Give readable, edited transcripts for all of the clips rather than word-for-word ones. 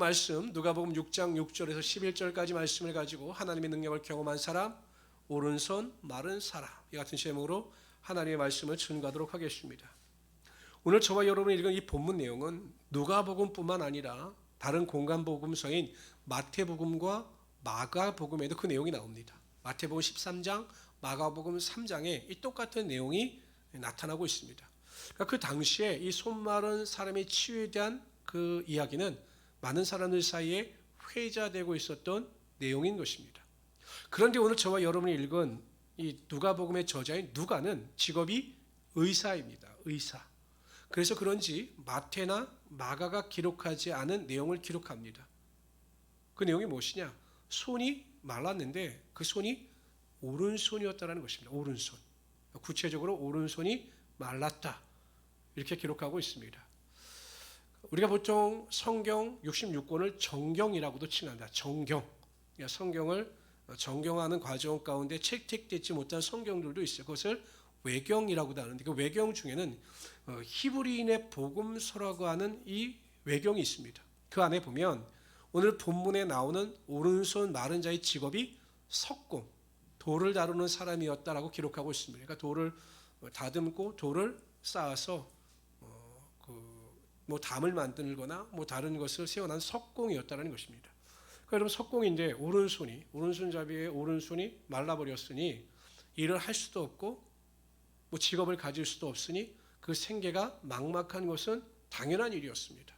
말씀 누가복음 6장 6절에서 11절까지 말씀을 가지고 하나님의 능력을 경험한 사람, 오른손 마른 사람, 이 같은 제목으로 하나님의 말씀을 증거하도록 하겠습니다. 오늘 저와 여러분이 읽은 이 본문 내용은 누가복음뿐만 아니라 다른 공간복음서인 마태복음과 마가복음에도 그 내용이 나옵니다. 마태복음 13장, 마가복음 3장에 이 똑같은 내용이 나타나고 있습니다. 그러니까 그 당시에 이 손 마른 사람의 치유에 대한 그 이야기는 많은 사람들 사이에 회자되고 있었던 내용인 것입니다. 그런데 오늘 저와 여러분이 읽은 이 누가복음의 저자인 누가는 직업이 의사입니다. 의사. 그래서 그런지 마태나 마가가 기록하지 않은 내용을 기록합니다. 그 내용이 무엇이냐? 손이 말랐는데 그 손이 오른손이었다는 것입니다. 오른손. 구체적으로 오른손이 말랐다. 이렇게 기록하고 있습니다. 우리가 보통 성경 66권을 정경이라고도 칭한다. 정경. 성경을 정경하는 과정 가운데 채택되지 못한 성경들도 있어요. 그것을 외경이라고도 하는데 그 외경 중에는 히브리인의 복음서라고 하는 이 외경이 있습니다. 그 안에 보면 오늘 본문에 나오는 오른손 마른 자의 직업이 석공, 돌을 다루는 사람이었다라고 기록하고 있습니다. 그러니까 돌을 다듬고 돌을 쌓아서 담을 만들거나 다른 것을 세워난 석공이었다는 것입니다. 그러니까 여러분 석공인데 오른손잡이의 오른손이 말라버렸으니 일을 할 수도 없고 직업을 가질 수도 없으니 그 생계가 막막한 것은 당연한 일이었습니다.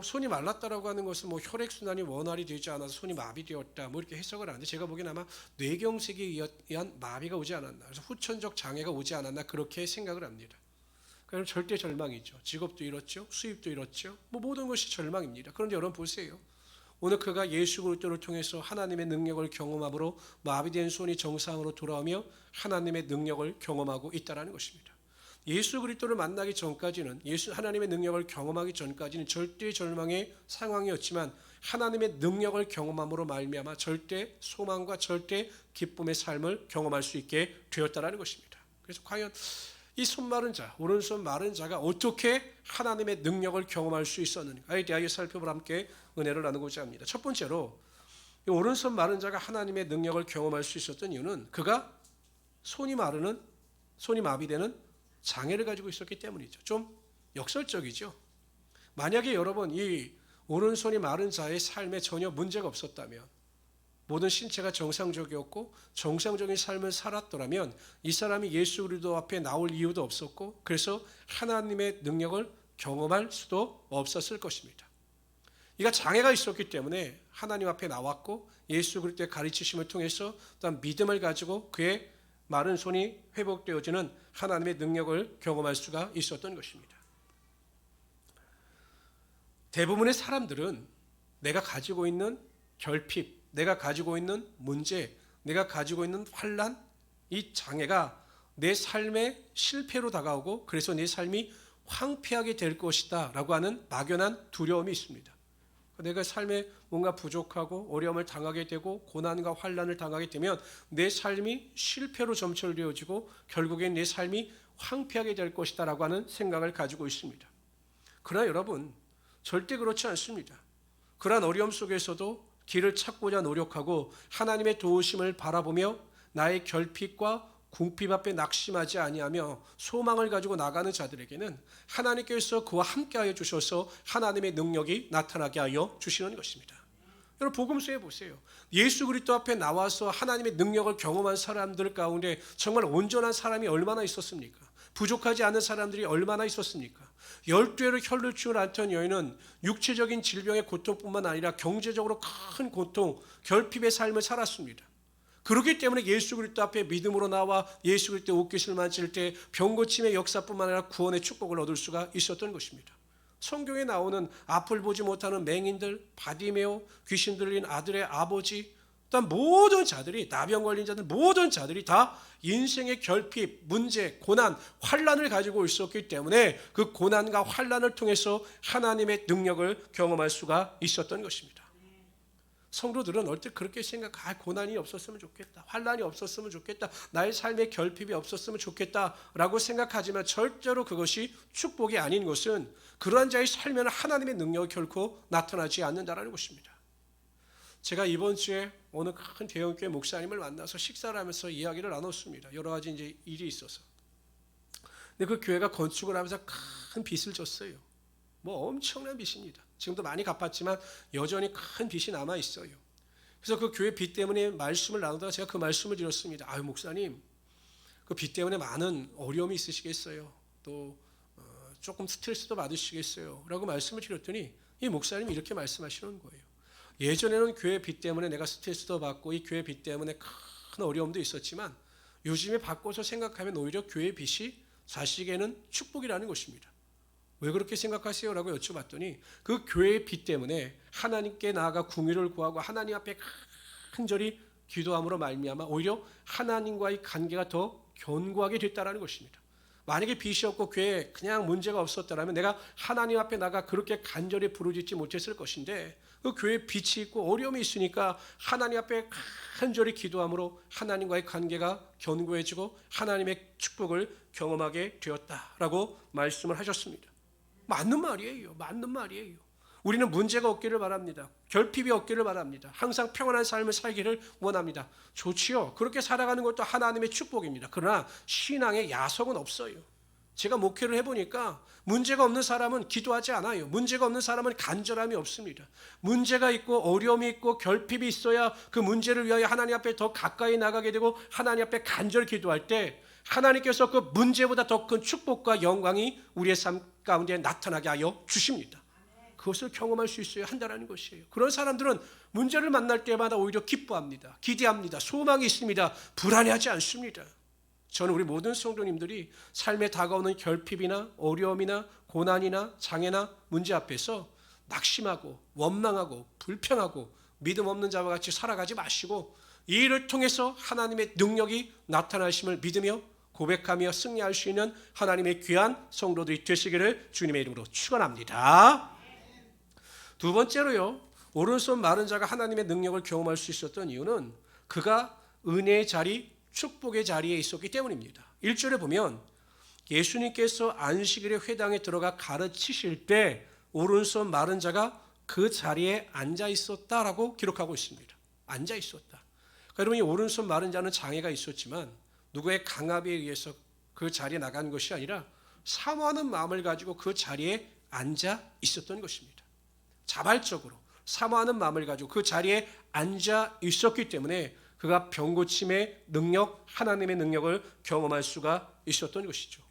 손이 말랐다라고 하는 것은 혈액순환이 원활히 되지 않아서 손이 마비되었다 이렇게 해석을 하는데 제가 보기엔 아마 뇌경색에 의한 마비가 오지 않았나, 그래서 후천적 장애가 오지 않았나 그렇게 생각을 합니다. 그럼 절대 절망이죠. 직업도 잃었죠. 수입도 잃었죠. 모든 것이 절망입니다. 그런데 여러분 보세요. 오늘 그가 예수 그리스도를 통해서 하나님의 능력을 경험함으로 마비된 손이 정상으로 돌아오며 하나님의 능력을 경험하고 있다는 것입니다. 예수 그리스도를 만나기 전까지는 하나님의 능력을 경험하기 전까지는 절대 절망의 상황이었지만 하나님의 능력을 경험함으로 말미암아 절대 소망과 절대 기쁨의 삶을 경험할 수 있게 되었다는 것입니다. 그래서 과연 이 손 마른 자, 오른손 마른 자가 어떻게 하나님의 능력을 경험할 수 있었는가에 대하여 살펴보라 함께 은혜를 나누고자 합니다. 첫 번째로 이 오른손 마른 자가 하나님의 능력을 경험할 수 있었던 이유는 그가 손이 마비되는 장애를 가지고 있었기 때문이죠. 좀 역설적이죠. 만약에 여러분 이 오른손이 마른 자의 삶에 전혀 문제가 없었다면, 모든 신체가 정상적이었고 정상적인 삶을 살았더라면 이 사람이 예수 그리스도 앞에 나올 이유도 없었고 그래서 하나님의 능력을 경험할 수도 없었을 것입니다. 이가 장애가 있었기 때문에 하나님 앞에 나왔고 예수 그리스도의 가르치심을 통해서 또한 믿음을 가지고 그의 마른 손이 회복되어지는 하나님의 능력을 경험할 수가 있었던 것입니다. 대부분의 사람들은 내가 가지고 있는 결핍, 내가 가지고 있는 문제, 내가 가지고 있는 환난, 이 장애가 내 삶의 실패로 다가오고 그래서 내 삶이 황폐하게 될 것이다 라고 하는 막연한 두려움이 있습니다. 내가 삶에 뭔가 부족하고 어려움을 당하게 되고 고난과 환난을 당하게 되면 내 삶이 실패로 점철되어지고 결국엔 내 삶이 황폐하게 될 것이다 라고 하는 생각을 가지고 있습니다. 그러나 여러분 절대 그렇지 않습니다. 그러한 어려움 속에서도 길을 찾고자 노력하고 하나님의 도우심을 바라보며 나의 결핍과 궁핍 앞에 낙심하지 아니하며 소망을 가지고 나가는 자들에게는 하나님께서 그와 함께하여 주셔서 하나님의 능력이 나타나게 하여 주시는 것입니다. 여러분 복음서에 보세요. 예수 그리스도 앞에 나와서 하나님의 능력을 경험한 사람들 가운데 정말 온전한 사람이 얼마나 있었습니까? 부족하지 않은 사람들이 얼마나 있었습니까? 12회로 혈루증을 앓던 여인은 육체적인 질병의 고통뿐만 아니라 경제적으로 큰 고통, 결핍의 삶을 살았습니다. 그렇기 때문에 예수 그리스도 앞에 믿음으로 나와 예수 그리스도의 옷깃을 만질 때 병고침의 역사뿐만 아니라 구원의 축복을 얻을 수가 있었던 것입니다. 성경에 나오는 앞을 보지 못하는 맹인들, 바디메오, 귀신 들린 아들의 아버지, 또한 모든 자들이, 나병 걸린 자들 모든 자들이 다 인생의 결핍, 문제, 고난, 환난을 가지고 있었기 때문에 그 고난과 환난을 통해서 하나님의 능력을 경험할 수가 있었던 것입니다. 성도들은 얼핏 그렇게 고난이 없었으면 좋겠다, 환난이 없었으면 좋겠다, 나의 삶에 결핍이 없었으면 좋겠다라고 생각하지만 절대로 그것이 축복이 아닌 것은 그러한 자의 삶에는 하나님의 능력이 결코 나타나지 않는다라는 것입니다. 제가 이번 주에 어느 큰 대형교회 목사님을 만나서 식사를 하면서 이야기를 나눴습니다. 여러 가지 이제 일이 있어서. 근데 그 교회가 건축을 하면서 큰 빚을 졌어요. 뭐 엄청난 빚입니다. 지금도 많이 갚았지만 여전히 큰 빚이 남아 있어요. 그래서 그 교회 빚 때문에 말씀을 나누다가 제가 그 말씀을 드렸습니다. 아유 목사님, 그 빚 때문에 많은 어려움이 있으시겠어요. 또 조금 스트레스도 받으시겠어요. 라고 말씀을 드렸더니 이 목사님이 이렇게 말씀하시는 거예요. 예전에는 교회 빚 때문에 내가 스트레스도 받고 이 교회 빚 때문에 큰 어려움도 있었지만 요즘에 바꿔서 생각하면 오히려 교회 빚이 자식에게는 축복이라는 것입니다. 왜 그렇게 생각하세요? 라고 여쭤봤더니 그 교회의 빚 때문에 하나님께 나아가 궁유를 구하고 하나님 앞에 간절히 기도함으로 말미암아 오히려 하나님과의 관계가 더 견고하게 됐다는 것입니다. 만약에 빚이 없고 교회에 그냥 문제가 없었더라면 내가 하나님 앞에 나가 그렇게 간절히 부르짖지 못했을 것인데 그 교회에 빚이 있고 어려움이 있으니까 하나님 앞에 간절히 기도함으로 하나님과의 관계가 견고해지고 하나님의 축복을 경험하게 되었다라고 말씀을 하셨습니다. 맞는 말이에요. 맞는 말이에요. 우리는 문제가 없기를 바랍니다. 결핍이 없기를 바랍니다. 항상 평안한 삶을 살기를 원합니다. 좋지요. 그렇게 살아가는 것도 하나님의 축복입니다. 그러나 신앙에 야속은 없어요. 제가 목회를 해보니까 문제가 없는 사람은 기도하지 않아요. 문제가 없는 사람은 간절함이 없습니다. 문제가 있고 어려움이 있고 결핍이 있어야 그 문제를 위하여 하나님 앞에 더 가까이 나가게 되고 하나님 앞에 간절히 기도할 때 하나님께서 그 문제보다 더 큰 축복과 영광이 우리의 삶 가운데 나타나게 하여 주십니다. 그것을 경험할 수 있어야 한다는 것이에요. 그런 사람들은 문제를 만날 때마다 오히려 기뻐합니다. 기대합니다. 소망이 있습니다. 불안해하지 않습니다. 저는 우리 모든 성도님들이 삶에 다가오는 결핍이나 어려움이나 고난이나 장애나 문제 앞에서 낙심하고 원망하고 불평하고 믿음 없는 자와 같이 살아가지 마시고 이 일을 통해서 하나님의 능력이 나타나심을 믿으며 고백하며 승리할 수 있는 하나님의 귀한 성도들이 되시기를 주님의 이름으로 축원합니다. 두 번째로요, 오른손 마른 자가 하나님의 능력을 경험할 수 있었던 이유는 그가 은혜의 자리, 축복의 자리에 있었기 때문입니다. 1절에 보면 예수님께서 안식일에 회당에 들어가 가르치실 때 오른손 마른 자가 그 자리에 앉아 있었다라고 기록하고 있습니다. 앉아 있었다. 여러분, 이 오른손 마른 자는 장애가 있었지만 누구의 강압에 의해서 그 자리에 나간 것이 아니라 사모하는 마음을 가지고 그 자리에 앉아 있었던 것입니다. 자발적으로 사모하는 마음을 가지고 그 자리에 앉아 있었기 때문에 그가 병고침의 능력, 하나님의 능력을 경험할 수가 있었던 것이죠.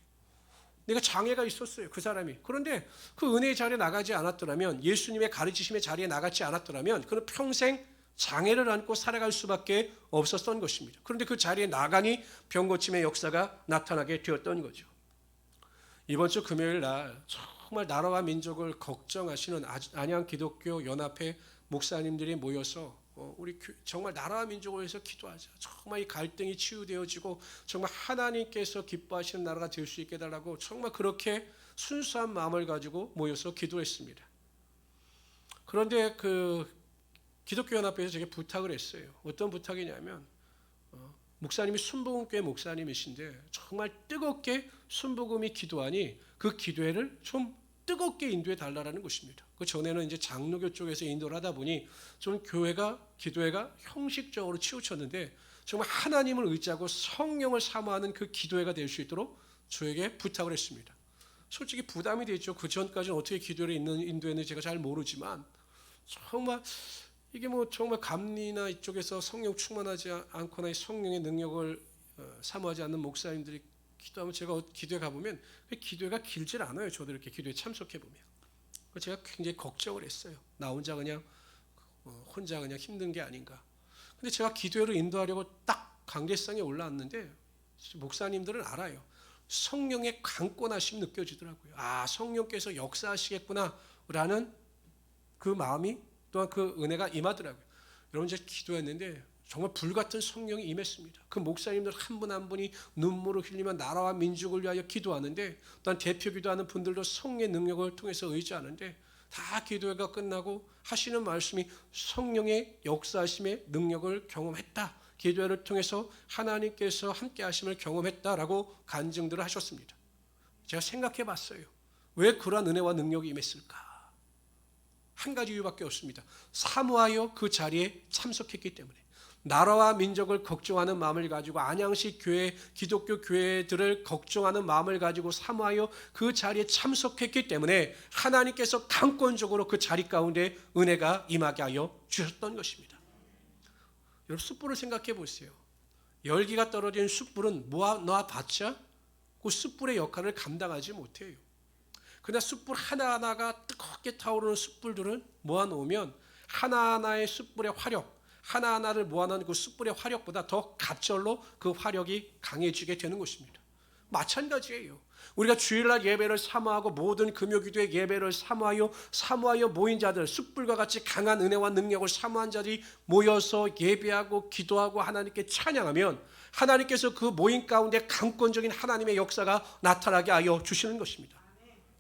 내가 장애가 있었어요, 그 사람이. 그런데 그 은혜의 자리에 나가지 않았더라면, 예수님의 가르치심의 자리에 나가지 않았더라면 그는 평생 장애를 안고 살아갈 수밖에 없었던 것입니다. 그런데 그 자리에 나가니 병고침의 역사가 나타나게 되었던 거죠. 이번 주 금요일 날 정말 나라와 민족을 걱정하시는 안양 기독교 연합회 목사님들이 모여서 우리 정말 나라와 민족을 위해서 기도하자. 정말 이 갈등이 치유되어지고 정말 하나님께서 기뻐하시는 나라가 될 수 있게 해달라고 정말 그렇게 순수한 마음을 가지고 모여서 기도했습니다. 그런데 그 기독교 연합회에서 제게 부탁을 했어요. 어떤 부탁이냐면 목사님이 순복음교회 목사님이신데 정말 뜨겁게 순복음이 기도하니 그 기도회를 좀 뜨겁게 인도해 달라는 것입니다. 그 전에는 이제 장로교 쪽에서 인도를 하다 보니 좀 기도회가 형식적으로 치우쳤는데 정말 하나님을 의지하고 성령을 사모하는 그 기도회가 될 수 있도록 저에게 부탁을 했습니다. 솔직히 부담이 되죠. 그 전까지는 어떻게 기도회를 인도했는지 제가 잘 모르지만 정말 이게 뭐 정말 감리나 이쪽에서 성령 충만하지 않거나 성령의 능력을 사모하지 않는 목사님들이 기도하면 제가 기도회 가보면 기도회가 길질 않아요. 저도 이렇게 기도회 참석해보면. 제가 굉장히 걱정을 했어요. 나 혼자 그냥 힘든 게 아닌가. 근데 제가 기도회를 인도하려고 딱 관계성에 올라왔는데 목사님들은 알아요. 성령의 강권하심이 느껴지더라고요. 아, 성령께서 역사하시겠구나 라는 그 마음이 또한 그 은혜가 임하더라고요. 여러분, 제가 기도했는데 정말 불같은 성령이 임했습니다. 그 목사님들 한 분 한 분이 눈물을 흘리며 나라와 민족을 위하여 기도하는데 또한 대표 기도하는 분들도 성령의 능력을 통해서 의지하는데 다 기도회가 끝나고 하시는 말씀이 성령의 역사하심의 능력을 경험했다. 기도회를 통해서 하나님께서 함께 하심을 경험했다라고 간증들을 하셨습니다. 제가 생각해 봤어요. 왜 그러한 은혜와 능력이 임했을까? 한 가지 이유밖에 없습니다. 사모하여 그 자리에 참석했기 때문에. 나라와 민족을 걱정하는 마음을 가지고 안양시 교회, 기독교 교회들을 걱정하는 마음을 가지고 사모하여 그 자리에 참석했기 때문에 하나님께서 강권적으로 그 자리 가운데 은혜가 임하게 하여 주셨던 것입니다. 여러분, 숯불을 생각해 보세요. 열기가 떨어진 숯불은 모아놓아봤자 그 숯불의 역할을 감당하지 못해요. 그러나 숯불 하나하나가 뜨겁게 타오르는 숯불들은 모아놓으면 하나하나의 숯불의 화력, 하나하나를 모아놓은 그 숯불의 화력보다 더 갑절로 그 화력이 강해지게 되는 것입니다. 마찬가지예요. 우리가 주일날 예배를 사모하고 모든 금요기도의 예배를 사모하여 모인 자들, 숯불과 같이 강한 은혜와 능력을 사모한 자들이 모여서 예배하고 기도하고 하나님께 찬양하면 하나님께서 그 모임 가운데 강권적인 하나님의 역사가 나타나게 하여 주시는 것입니다.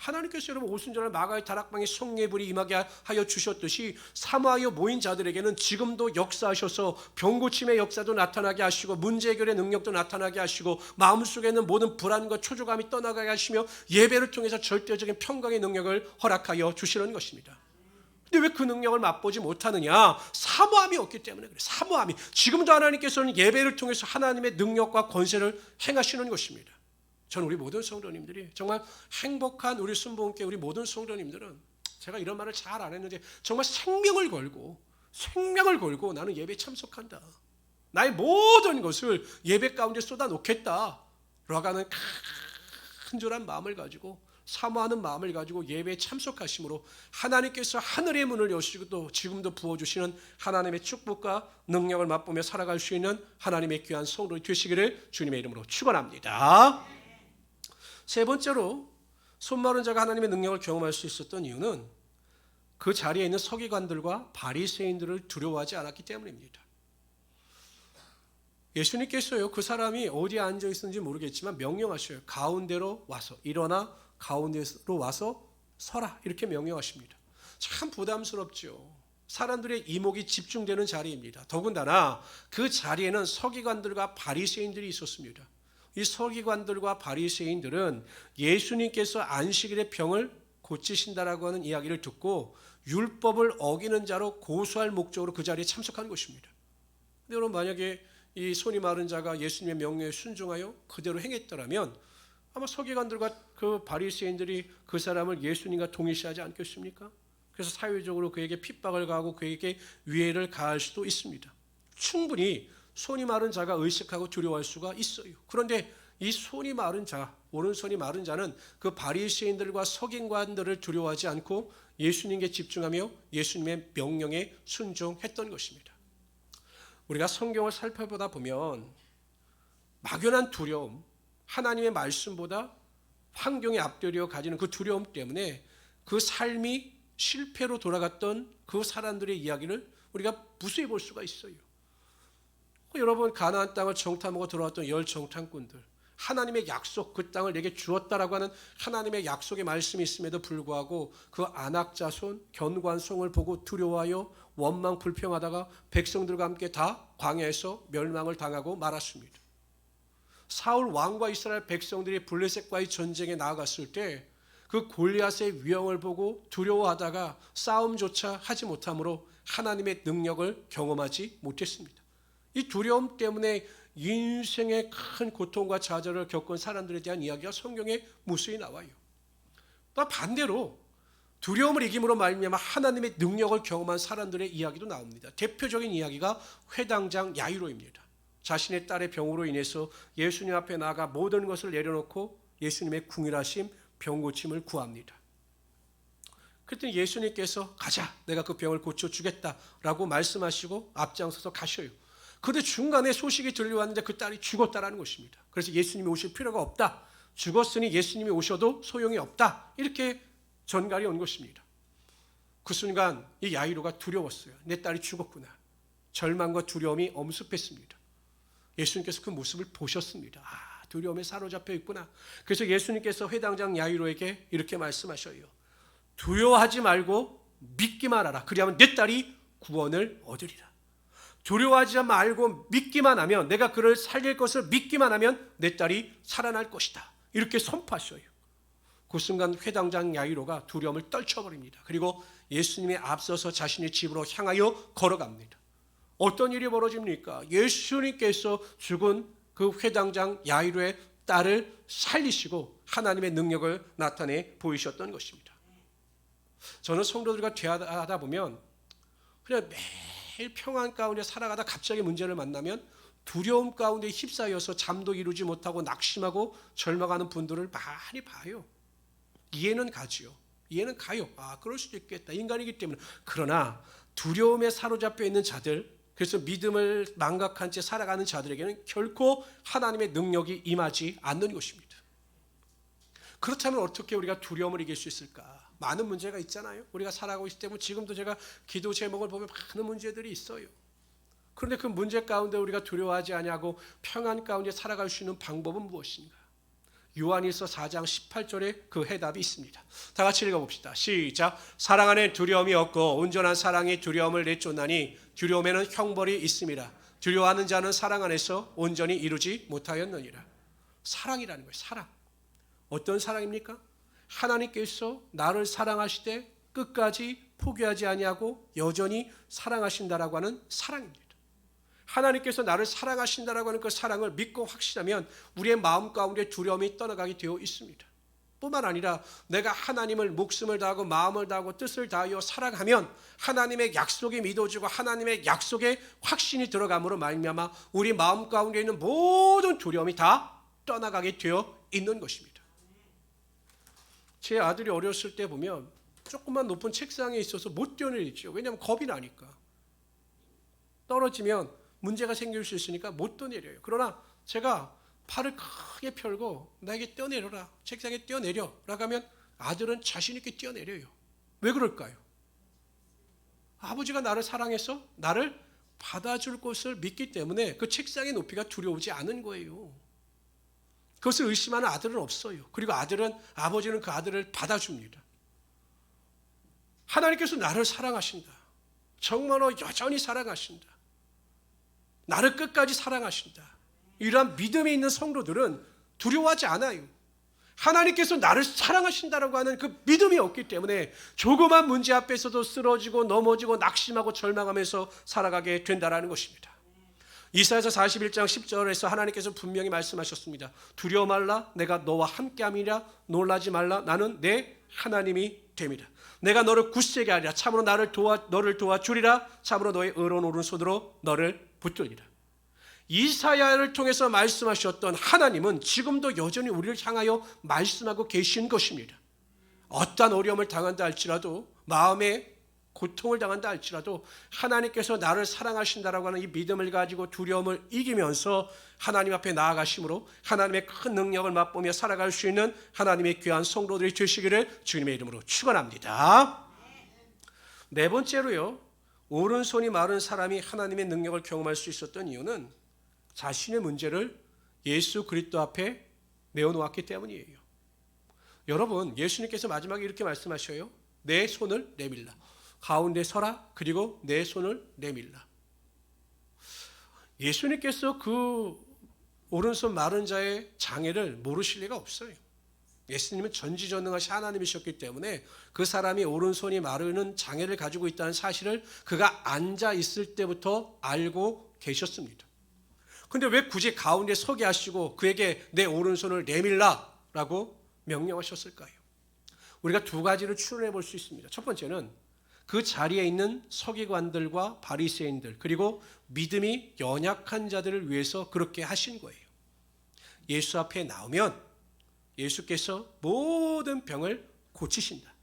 하나님께서 여러분 오순절날 마가의 다락방에 성령의 불이 임하게 하여 주셨듯이 사모하여 모인 자들에게는 지금도 역사하셔서 병고침의 역사도 나타나게 하시고 문제 해결의 능력도 나타나게 하시고 마음속에 있는 모든 불안과 초조감이 떠나가게 하시며 예배를 통해서 절대적인 평강의 능력을 허락하여 주시는 것입니다. 근데 왜 그 능력을 맛보지 못하느냐? 사모함이 없기 때문에 그래요. 사모함이. 지금도 하나님께서는 예배를 통해서 하나님의 능력과 권세를 행하시는 것입니다. 저는 우리 모든 성도님들이 정말 행복한 우리 순복음교회 우리 모든 성도님들은 제가 이런 말을 잘 안 했는데 정말 생명을 걸고 나는 예배에 참석한다. 나의 모든 것을 예배 가운데 쏟아놓겠다. 라고 하는 간절한 마음을 가지고 사모하는 마음을 가지고 예배에 참석하심으로 하나님께서 하늘의 문을 여시고 또 지금도 부어주시는 하나님의 축복과 능력을 맛보며 살아갈 수 있는 하나님의 귀한 성도이 되시기를 주님의 이름으로 축원합니다. 세 번째로 손마른 자가 하나님의 능력을 경험할 수 있었던 이유는 그 자리에 있는 서기관들과 바리새인들을 두려워하지 않았기 때문입니다. 예수님께서요, 그 사람이 어디에 앉아 있었는지 모르겠지만 명령하셔요. 가운데로 와서 일어나 가운데로 와서 서라 이렇게 명령하십니다. 참 부담스럽죠. 사람들의 이목이 집중되는 자리입니다. 더군다나 그 자리에는 서기관들과 바리새인들이 있었습니다. 이 서기관들과 바리새인들은 예수님께서 안식일의 병을 고치신다라고 하는 이야기를 듣고 율법을 어기는 자로 고소할 목적으로 그 자리에 참석한 것입니다. 근데 여러분 만약에 이 손이 마른 자가 예수님의 명령에 순종하여 그대로 행했더라면 아마 서기관들과 그 바리새인들이 그 사람을 예수님과 동일시하지 않겠습니까? 그래서 사회적으로 그에게 핍박을 가하고 그에게 위해를 가할 수도 있습니다. 충분히 손이 마른 자가 의식하고 두려워할 수가 있어요. 그런데 이 손이 마른 자, 오른손이 마른 자는 그 바리새인들과 서기관들을 두려워하지 않고 예수님께 집중하며 예수님의 명령에 순종했던 것입니다. 우리가 성경을 살펴보다 보면 막연한 두려움, 하나님의 말씀보다 환경에 앞들여 가지는 그 두려움 때문에 그 삶이 실패로 돌아갔던 그 사람들의 이야기를 우리가 무수히 볼 수가 있어요. 여러분 가나안 땅을 정탐하고 들어왔던 10 정탐꾼들, 하나님의 약속 그 땅을 내게 주었다라고 하는 하나님의 약속의 말씀이 있음에도 불구하고 그 안악 자손 견관성을 보고 두려워하여 원망 불평하다가 백성들과 함께 다 광야에서 멸망을 당하고 말았습니다. 사울 왕과 이스라엘 백성들이 블레셋과의 전쟁에 나아갔을 때 그 골리앗의 위엄을 보고 두려워하다가 싸움조차 하지 못함으로 하나님의 능력을 경험하지 못했습니다. 이 두려움 때문에 인생의 큰 고통과 좌절을 겪은 사람들에 대한 이야기가 성경에 무수히 나와요. 또 반대로 두려움을 이김으로 말미암아 하나님의 능력을 경험한 사람들의 이야기도 나옵니다. 대표적인 이야기가 회당장 야이로입니다. 자신의 딸의 병으로 인해서 예수님 앞에 나아가 모든 것을 내려놓고 예수님의 궁일하심, 병고침을 구합니다. 그랬더니 예수님께서 가자, 내가 그 병을 고쳐주겠다라고 말씀하시고 앞장서서 가셔요. 그런데 중간에 소식이 들려왔는데 그 딸이 죽었다라는 것입니다. 그래서 예수님이 오실 필요가 없다. 죽었으니 예수님이 오셔도 소용이 없다. 이렇게 전갈이 온 것입니다. 그 순간 이 야이로가 두려웠어요. 내 딸이 죽었구나. 절망과 두려움이 엄습했습니다. 예수님께서 그 모습을 보셨습니다. 두려움에 사로잡혀 있구나. 그래서 예수님께서 회당장 야이로에게 이렇게 말씀하셔요. 두려워하지 말고 믿기만 하라. 그리하면 내 딸이 구원을 얻으리라. 두려워하지 말고 믿기만 하면, 내가 그를 살릴 것을 믿기만 하면 내 딸이 살아날 것이다. 이렇게 선포하셔요. 그 순간 회당장 야이로가 두려움을 떨쳐버립니다. 그리고 예수님의 앞서서 자신의 집으로 향하여 걸어갑니다. 어떤 일이 벌어집니까? 예수님께서 죽은 그 회당장 야이로의 딸을 살리시고 하나님의 능력을 나타내 보이셨던 것입니다. 저는 성도들과 대화하다 보면 그냥 매일 평안 가운데 살아가다 갑자기 문제를 만나면 두려움 가운데 휩싸여서 잠도 이루지 못하고 낙심하고 절망하는 분들을 많이 봐요. 이해는 가지요. 이해는 가요. 그럴 수도 있겠다. 인간이기 때문에. 그러나 두려움에 사로잡혀 있는 자들, 그래서 믿음을 망각한 채 살아가는 자들에게는 결코 하나님의 능력이 임하지 않는 것입니다. 그렇다면 어떻게 우리가 두려움을 이길 수 있을까? 많은 문제가 있잖아요. 우리가 살아가고 있을 때 지금도 제가 기도 제목을 보면 많은 문제들이 있어요. 그런데 그 문제 가운데 우리가 두려워하지 아니하고 평안 가운데 살아갈 수 있는 방법은 무엇인가? 요한일서 4장 18절에 그 해답이 있습니다. 다 같이 읽어봅시다. 시작. 사랑 안에 두려움이 없고 온전한 사랑이 두려움을 내쫓나니 두려움에는 형벌이 있습니다. 두려워하는 자는 사랑 안에서 온전히 이루지 못하였느니라. 사랑이라는 거예요. 사랑. 어떤 사랑입니까? 하나님께서 나를 사랑하시되 끝까지 포기하지 아니하고 여전히 사랑하신다라고 하는 사랑입니다. 하나님께서 나를 사랑하신다라고 하는 그 사랑을 믿고 확신하면 우리의 마음 가운데 두려움이 떠나가게 되어 있습니다. 뿐만 아니라 내가 하나님을 목숨을 다하고 마음을 다하고 뜻을 다하여 사랑하면 하나님의 약속이 믿어지고 하나님의 약속에 확신이 들어감으로 말미암아 우리 마음 가운데 있는 모든 두려움이 다 떠나가게 되어 있는 것입니다. 제 아들이 어렸을 때 보면 조금만 높은 책상에 있어서 못 뛰어내리죠. 왜냐하면 겁이 나니까. 떨어지면 문제가 생길 수 있으니까 못 뛰어내려요. 그러나 제가 팔을 크게 펴고 나에게 뛰어내려라, 책상에 뛰어내려 라고 하면 아들은 자신 있게 뛰어내려요. 왜 그럴까요? 아버지가 나를 사랑해서 나를 받아줄 것을 믿기 때문에 그 책상의 높이가 두려우지 않은 거예요. 그것을 의심하는 아들은 없어요. 그리고 아버지는 그 아들을 받아줍니다. 하나님께서 나를 사랑하신다. 정말로 여전히 사랑하신다. 나를 끝까지 사랑하신다. 이러한 믿음이 있는 성도들은 두려워하지 않아요. 하나님께서 나를 사랑하신다라고 하는 그 믿음이 없기 때문에 조그만 문제 앞에서도 쓰러지고 넘어지고 낙심하고 절망하면서 살아가게 된다는 것입니다. 이사야서 41장 10절에서 하나님께서 분명히 말씀하셨습니다. 두려워 말라, 내가 너와 함께함이라. 놀라지 말라, 나는 내 하나님이 됨이라. 내가 너를 굳세게 하리라. 참으로 너를 도와주리라. 참으로 너의 의로운 오른손으로 너를 붙들리라. 이사야를 통해서 말씀하셨던 하나님은 지금도 여전히 우리를 향하여 말씀하고 계신 것입니다. 어떠한 어려움을 당한다 할지라도, 마음에 고통을 당한다 할지라도 하나님께서 나를 사랑하신다라고 하는 이 믿음을 가지고 두려움을 이기면서 하나님 앞에 나아가심으로 하나님의 큰 능력을 맛보며 살아갈 수 있는 하나님의 귀한 성도들이 되시기를 주님의 이름으로 축원합니다. 네 번째로요, 오른손이 마른 사람이 하나님의 능력을 경험할 수 있었던 이유는 자신의 문제를 예수 그리스도 앞에 내어놓았기 때문이에요. 여러분, 예수님께서 마지막에 이렇게 말씀하셔요. 내 손을 내밀라. 가운데 서라. 그리고 내 손을 내밀라. 예수님께서 그 오른손 마른 자의 장애를 모르실 리가 없어요. 예수님은 전지전능하신 하나님이셨기 때문에 그 사람이 오른손이 마르는 장애를 가지고 있다는 사실을 그가 앉아 있을 때부터 알고 계셨습니다. 그런데 왜 굳이 가운데 서게 하시고 그에게 내 오른손을 내밀라라고 명령하셨을까요? 우리가 두 가지를 추론해 볼 수 있습니다. 첫 번째는 그 자리에 있는 서기관들과 바리새인들, 그리고 믿음이 연약한 자들을 위해서 그렇게 하신 거예요. 예수 앞에 나오면 예수께서 모든 병을 고치신다.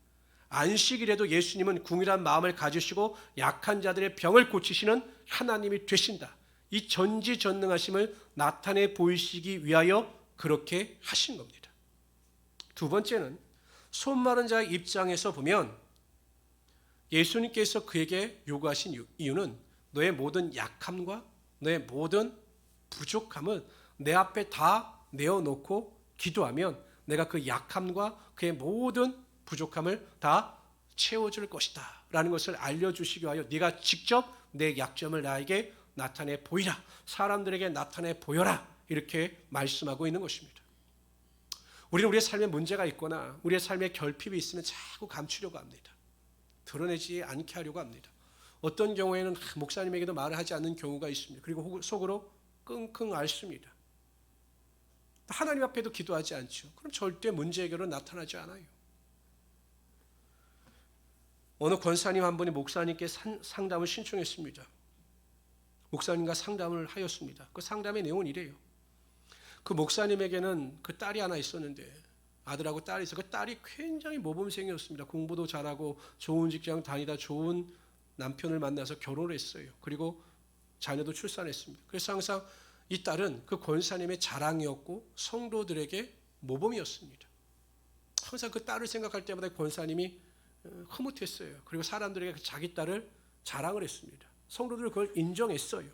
안식일에도 예수님은 궁일한 마음을 가지시고 약한 자들의 병을 고치시는 하나님이 되신다. 이 전지전능하심을 나타내 보이시기 위하여 그렇게 하신 겁니다. 두 번째는 손 마른 자의 입장에서 보면 예수님께서 그에게 요구하신 이유는 너의 모든 약함과 너의 모든 부족함을 내 앞에 다 내어놓고 기도하면 내가 그 약함과 그의 모든 부족함을 다 채워줄 것이다 라는 것을 알려주시기 위하여 네가 직접 내 약점을 나에게 나타내 보이라, 사람들에게 나타내 보여라, 이렇게 말씀하고 있는 것입니다. 우리는 우리의 삶에 문제가 있거나 우리의 삶에 결핍이 있으면 자꾸 감추려고 합니다. 드러내지 않게 하려고 합니다. 어떤 경우에는 목사님에게도 말을 하지 않는 경우가 있습니다. 그리고 속으로 끙끙 앓습니다. 하나님 앞에도 기도하지 않죠. 그럼 절대 문제 해결은 나타나지 않아요. 어느 권사님 한 분이 목사님께 상담을 신청했습니다. 목사님과 상담을 하였습니다. 그 상담의 내용은 이래요. 그 목사님에게는 그 딸이 하나 있었는데, 아들하고 딸이 있어. 그 딸이 굉장히 모범생이었습니다. 공부도 잘하고 좋은 직장 다니다 좋은 남편을 만나서 결혼을 했어요. 그리고 자녀도 출산했습니다. 그래서 항상 이 딸은 그 권사님의 자랑이었고 성도들에게 모범이었습니다. 항상 그 딸을 생각할 때마다 권사님이 흐뭇했어요. 그리고 사람들에게 자기 딸을 자랑을 했습니다. 성도들은 그걸 인정했어요.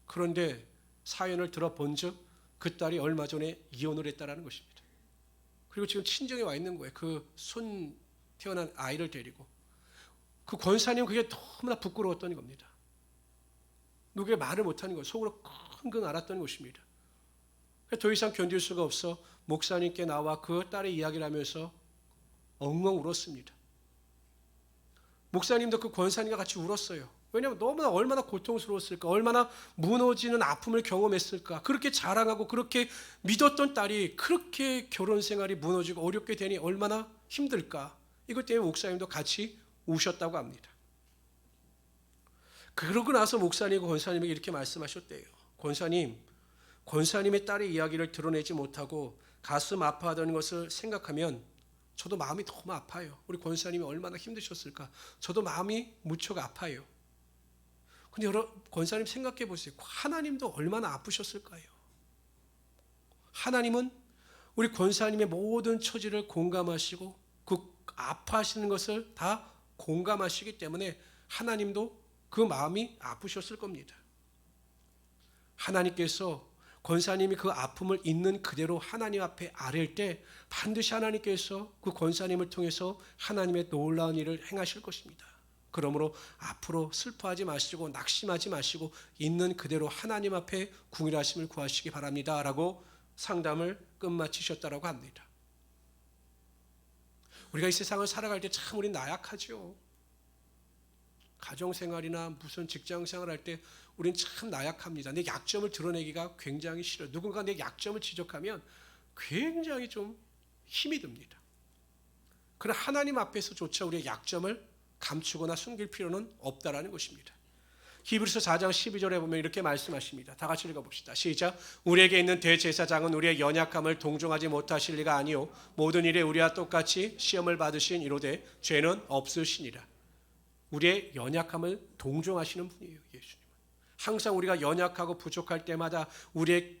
그런데 사연을 들어본 즉 그 딸이 얼마 전에 이혼을 했다는 것입니다. 그리고 지금 친정에 와 있는 거예요. 그 손 태어난 아이를 데리고. 그 권사님은 그게 너무나 부끄러웠던 겁니다. 누구에게 말을 못하는 거예요. 속으로 끙끙 앓았던 것입니다. 더 이상 견딜 수가 없어 목사님께 나와 그 딸의 이야기를 하면서 엉엉 울었습니다. 목사님도 그 권사님과 같이 울었어요. 왜냐하면 너무나 얼마나 고통스러웠을까, 얼마나 무너지는 아픔을 경험했을까. 그렇게 자랑하고 그렇게 믿었던 딸이 그렇게 결혼 생활이 무너지고 어렵게 되니 얼마나 힘들까. 이것 때문에 목사님도 같이 우셨다고 합니다. 그러고 나서 목사님과 권사님에게 이렇게 말씀하셨대요. 권사님의 딸의 이야기를 드러내지 못하고 가슴 아파하던 것을 생각하면 저도 마음이 너무 아파요. 우리 권사님이 얼마나 힘드셨을까. 저도 마음이 무척 아파요. 근데 여러분, 권사님 생각해 보세요. 하나님도 얼마나 아프셨을까요? 하나님은 우리 권사님의 모든 처지를 공감하시고 그 아파하시는 것을 다 공감하시기 때문에 하나님도 그 마음이 아프셨을 겁니다. 하나님께서 권사님이 그 아픔을 있는 그대로 하나님 앞에 아뢰일 때 반드시 하나님께서 그 권사님을 통해서 하나님의 놀라운 일을 행하실 것입니다. 그러므로 앞으로 슬퍼하지 마시고 낙심하지 마시고 있는 그대로 하나님 앞에 궁일하심을 구하시기 바랍니다 라고 상담을 끝마치셨다고 합니다. 우리가 이 세상을 살아갈 때 참 우린 나약하죠. 가정생활이나 무슨 직장생활 할 때 우린 참 나약합니다. 내 약점을 드러내기가 굉장히 싫어요. 누군가 내 약점을 지적하면 굉장히 좀 힘이 듭니다. 그러나 하나님 앞에서조차 우리의 약점을 감추거나 숨길 필요는 없다라는 것입니다. 히브리서 4장 12절에 보면 이렇게 말씀하십니다. 다 같이 읽어봅시다. 시작. 우리에게 있는 대제사장은 우리의 연약함을 동정하지 못하실 리가 아니요 모든 일에 우리와 똑같이 시험을 받으신 이로되 죄는 없으시니라. 우리의 연약함을 동정하시는 분이에요. 예수님은 항상 우리가 연약하고 부족할 때마다 우리의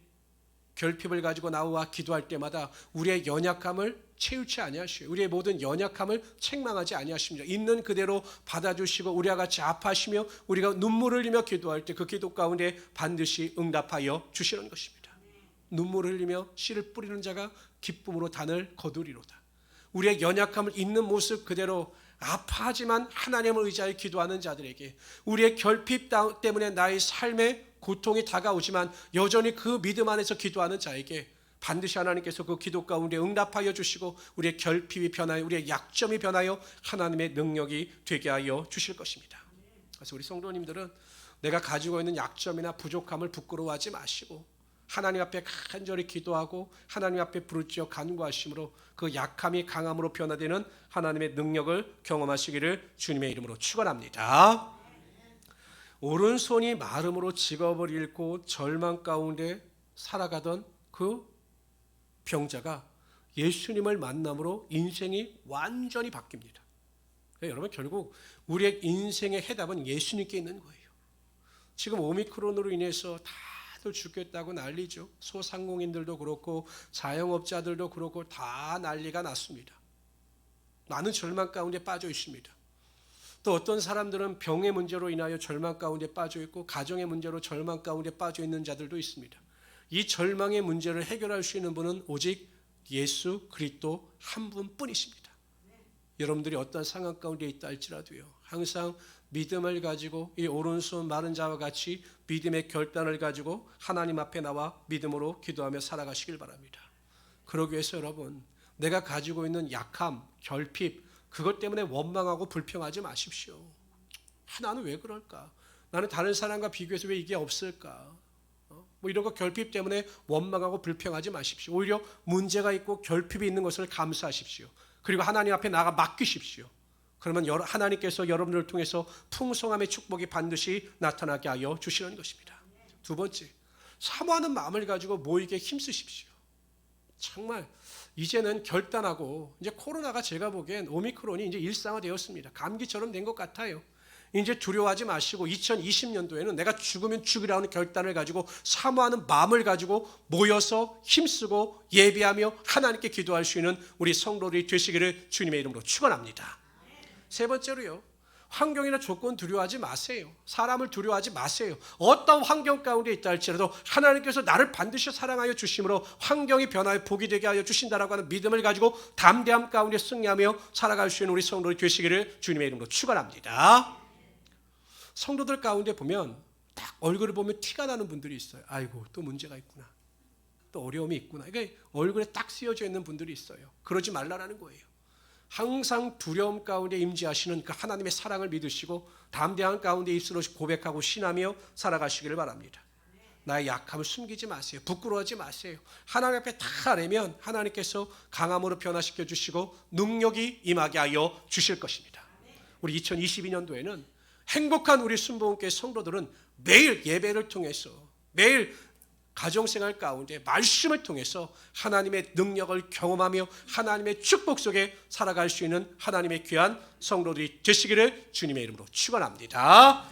결핍을 가지고 나와 기도할 때마다 우리의 연약함을 채우지 아니하시고 우리의 모든 연약함을 책망하지 아니하십니다. 있는 그대로 받아주시고 우리와 같이 아파하시며 우리가 눈물을 흘리며 기도할 때 그 기도 가운데 반드시 응답하여 주시는 것입니다. 눈물을 흘리며 씨를 뿌리는 자가 기쁨으로 단을 거두리로다. 우리의 연약함을 있는 모습 그대로 아파하지만 하나님을 의지하여 기도하는 자들에게 우리의 결핍 때문에 나의 삶에 고통이 다가오지만 여전히 그 믿음 안에서 기도하는 자에게 반드시 하나님께서 그 기도 가운데 응답하여 주시고 우리의 결핍이 변하여 우리의 약점이 변하여 하나님의 능력이 되게 하여 주실 것입니다. 그래서 우리 성도님들은 내가 가지고 있는 약점이나 부족함을 부끄러워하지 마시고 하나님 앞에 간절히 기도하고 하나님 앞에 부르짖어 간구하심으로 그 약함이 강함으로 변화되는 하나님의 능력을 경험하시기를 주님의 이름으로 축원합니다. 오른손이 마름으로 직업을 잃고 절망 가운데 살아가던 그 병자가 예수님을 만남으로 인생이 완전히 바뀝니다. 여러분 결국 우리의 인생의 해답은 예수님께 있는 거예요. 지금 오미크론으로 인해서 다들 죽겠다고 난리죠. 소상공인들도 그렇고 자영업자들도 그렇고 다 난리가 났습니다. 많은 절망 가운데 빠져 있습니다. 또 어떤 사람들은 병의 문제로 인하여 절망 가운데 빠져 있고 가정의 문제로 절망 가운데 빠져 있는 자들도 있습니다. 이 절망의 문제를 해결할 수 있는 분은 오직 예수 그리스도 한 분뿐이십니다. 여러분들이 어떤 상황 가운데 있다 할지라도요, 항상 믿음을 가지고 이 오른손 마른 자와 같이 믿음의 결단을 가지고 하나님 앞에 나와 믿음으로 기도하며 살아가시길 바랍니다. 그러기 위해서 여러분, 내가 가지고 있는 약함, 결핍, 그것 때문에 원망하고 불평하지 마십시오. 나는 왜 그럴까? 나는 다른 사람과 비교해서 왜 이게 없을까? 뭐 이런 거 결핍 때문에 원망하고 불평하지 마십시오. 오히려 문제가 있고 결핍이 있는 것을 감사하십시오. 그리고 하나님 앞에 나가 맡기십시오. 그러면 하나님께서 여러분들을 통해서 풍성함의 축복이 반드시 나타나게 하여 주시는 것입니다. 두 번째, 사모하는 마음을 가지고 모이게 힘쓰십시오. 정말 이제는 결단하고, 이제 코로나가 제가 보기엔 오미크론이 이제 일상화되었습니다. 감기처럼 된 것 같아요. 이제 두려워하지 마시고 2020년도에는 내가 죽으면 죽으라는 결단을 가지고 사모하는 마음을 가지고 모여서 힘쓰고 예비하며 하나님께 기도할 수 있는 우리 성도들이 되시기를 주님의 이름으로 축원합니다. 세 번째로요, 환경이나 조건 두려워하지 마세요. 사람을 두려워하지 마세요. 어떤 환경 가운데 있다 할지라도 하나님께서 나를 반드시 사랑하여 주심으로 환경이 변하여 복이 되게 하여 주신다라고 하는 믿음을 가지고 담대함 가운데 승리하며 살아갈 수 있는 우리 성도들이 되시기를 주님의 이름으로 축원합니다. 성도들 가운데 보면 딱 얼굴을 보면 티가 나는 분들이 있어요. 아이고, 또 문제가 있구나, 또 어려움이 있구나. 이게 얼굴에 딱 쓰여져 있는 분들이 있어요. 그러지 말라라는 거예요. 항상 두려움 가운데 임재하시는 그 하나님의 사랑을 믿으시고 담대한 가운데 입술로 고백하고 신하며 살아가시기를 바랍니다. 나의 약함을 숨기지 마세요. 부끄러워하지 마세요. 하나님 앞에 다 내면 하나님께서 강함으로 변화시켜 주시고 능력이 임하게 하여 주실 것입니다. 우리 2022년도에는 행복한 우리 순복음교회 성도들은 매일 예배를 통해서, 매일 가정생활 가운데 말씀을 통해서 하나님의 능력을 경험하며 하나님의 축복 속에 살아갈 수 있는 하나님의 귀한 성도들이 되시기를 주님의 이름으로 축원합니다.